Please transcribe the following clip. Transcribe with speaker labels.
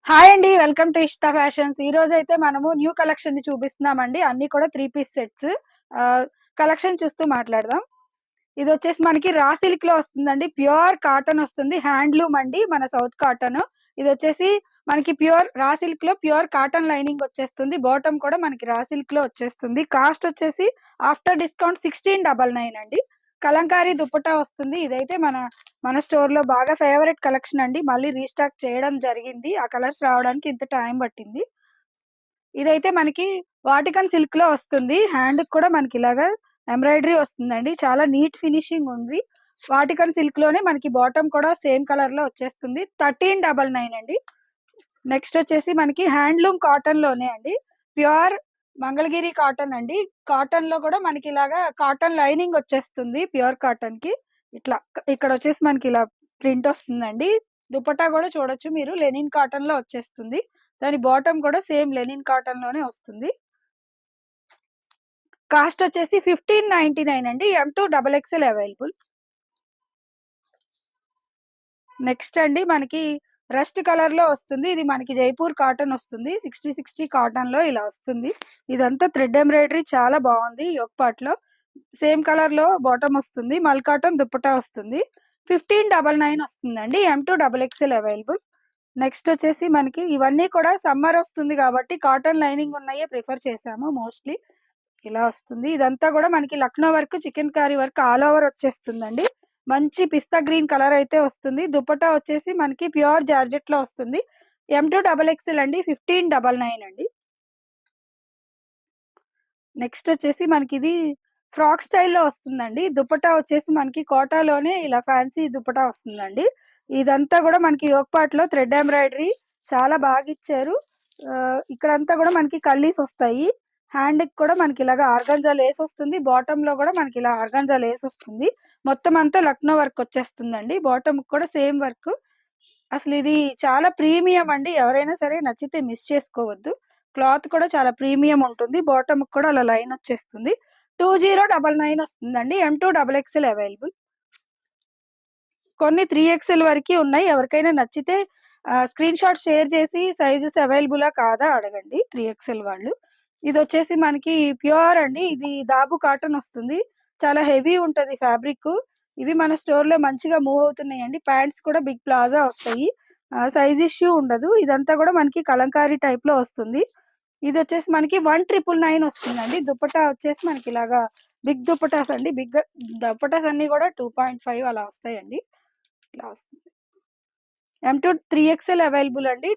Speaker 1: Hi అండి. Welcome to Ishta fashions. ఈరోజైతే మనము న్యూ కలెక్షన్‌ని చూపిస్తున్నామండి. అన్నీ కూడా 3 పీస్ సెట్స్. ఆహ్, కలెక్షన్ చూస్తూ మాట్లాడదాం. ఇదొచ్చేసి మనకి రా సిల్క్‌లో వస్తుందండి. ప్యూర్ కాటన్ వస్తుంది. హ్యాండ్లూమ్ అండి. మన సౌత్ కాటన్. ఇదొచ్చేసి మనకి ప్యూర్ రా సిల్క్‌లో ప్యూర్ కాటన్ లైనింగ్ వచ్చేస్తుంది. బాటమ్ కూడా మనకి రా సిల్క్‌లో వచ్చేస్తుంది. కాస్ట్ వచ్చేసి ఆఫ్టర్ డిస్కౌంట్ 1699 అండి. కలంకారీ దుపట్టా వస్తుంది. ఇదైతే మన స్టోర్‌లో బాగా ఫేవరెట్ కలెక్షన్ అండి. మళ్ళీ రీస్టాక్ చేయడం జరిగింది. ఆ కలర్స్ రావడానికి ఇంత టైం పట్టింది. ఇదైతే మనకి వాటికన్ సిల్క్‌లో వస్తుంది. హ్యాండ్‌కి కూడా మనకిలాగా ఎంబ్రాయిడరీ వస్తుందండి. చాలా నీట్ ఫినిషింగ్ ఉంది. వాటికన్ సిల్క్‌లోనే మనకి బాటమ్ కూడా సేమ్ కలర్‌లో వచ్చేస్తుంది. 1399 అండి. నెక్స్ట్ వచ్చేసి మనకి హ్యాండ్లూమ్ కాటన్‌లోనే అండి. ప్యూర్ మంగళగిరి కాటన్ అండి. కాటన్‌లో కూడా మనకిలాగా కాటన్ లైనింగ్ వచ్చేస్తుంది ప్యూర్ కాటన్‌కి. ఇట్లా ఇక్కడొచ్చేసి మనకిలా ప్రింట్ వస్తుందండి. దుపట్టా కూడా చూడొచ్చు మీరు లెనిన్ కాటన్‌లో వచ్చేస్తుంది. దాని బాటమ్ కూడా సేమ్ లెనిన్ కాటన్‌లోనే వస్తుంది. కాస్ట్ వచ్చేసి 1599 అండి. ఎం2 డబుల్ ఎక్స్ఎల్ అవైలబుల్. నెక్స్ట్ అండి మనకి రస్ట్ కలర్‌లో వస్తుంది. ఇది మనకి జైపూర్ కాటన్ వస్తుంది. 60 కాటన్‌లో ఇలా వస్తుంది. ఇదంతా థ్రెడ్ ఎంబ్రాయిడరీ చాలా బావుంది యోక్ పార్ట్‌లో. సేమ్ కలర్‌లో బాటమ్ వస్తుంది. మల్ కాటన్ దుపట్టా వస్తుంది. 1599 వస్తుందండి. M to double XL available. Next వచ్చేసి మనకి ఇవన్నీ కూడా సమ్మర్ వస్తుంది కాబట్టి కాటన్ లైనింగ్ ఉన్నయే ప్రిఫర్ చేశాము మోస్ట్‌లీ. ఇలా వస్తుంది. ఇదంతా గూడా మనకి Lucknow work, chikankari work all over వచ్చేస్తుందండి. మంచి పిస్తా గ్రీన్ కలర్ అయితే వస్తుంది. దుపట్టా వచ్చేసి మనకి ప్యూర్ జార్జెట్‌లో వస్తుంది. ఎం2 డబుల్ ఎక్స్ఎల్ అండి. 1599 అండి. నెక్స్ట్ వచ్చేసి మనకిది ఫ్రాక్ స్టైల్‌లో వస్తుందండి. దుపట్టా వచ్చేసి మనకి కోటాలోనే ఇలా ఫ్యాన్సీ దుపట్టా వస్తుందండి. ఇదంతా గూడా మనకి యోక్ పార్ట్‌లో థ్రెడ్ ఎంబ్రాయిడరీ చాలా బాగిచ్చారు. ఇక్కడంతా గూడా మనకి కల్లీస్ వస్తాయి. హ్యాండ్‌కి కూడా మనకిలాగా ఆర్గాన్జా లేస్ వస్తుంది. బాటమ్‌లో గూడా మనకిలా ఆర్గాన్జా లేస్ వస్తుంది. మొత్తం అంతా లక్నో వర్క్ వచ్చేస్తుందండి. బాటమ్‌కి కూడా సేమ్ వర్క్. అసలిది చాలా ప్రీమియం అండి. ఎవరైనా సరే నచ్చితే మిస్ చేసుకోవద్దు. క్లాత్ కూడా చాలా ప్రీమియం ఉంటుంది. బాటమ్‌కి కూడా అలా లైన్ వచ్చేస్తుంది. 2099 వస్తుందండి. M to double XL available. కొన్ని 3 ఎక్స్ఎల్ వరకి ఉన్నాయి. ఎవరికైనా నచ్చితే స్క్రీన్ షాట్ షేర్ చేసి సైజెస్ అవైలబులా కాదా అడగండి 3 ఎక్స్ఎల్ వాళ్ళు. ఇదొచ్చేసి మనకి ప్యూర్ అండి. ఇది దాబు కాటన్ వస్తుంది. చాలా హెవీ ఉంటది ఫ్యాబ్రిక్కు. ఇవి మన స్టోర్‌లో మంచిగా మూవ్ అవుతున్నాయండి. ప్యాంట్స్ కూడా బిగ్ ప్లాజా వస్తాయి. సైజ్ ఇష్యూ ఉండదు. ఇదంతా గూడా మనకి కలంకారీ టైప్‌లో వస్తుంది. ఇదొచ్చేసి మనకి 1999 వస్తుందండి. దుపట్టా వచ్చేసి మనకిలాగా బిగ్ దుపట్టాస్ అండి. దుపట్టాస్ అన్నీ గూడా 2.5 అలా వస్తాయండి. ఇలా వస్తుంది. ఎం2 3 ఎక్స్ఎల్ అవైలబుల్ అండి.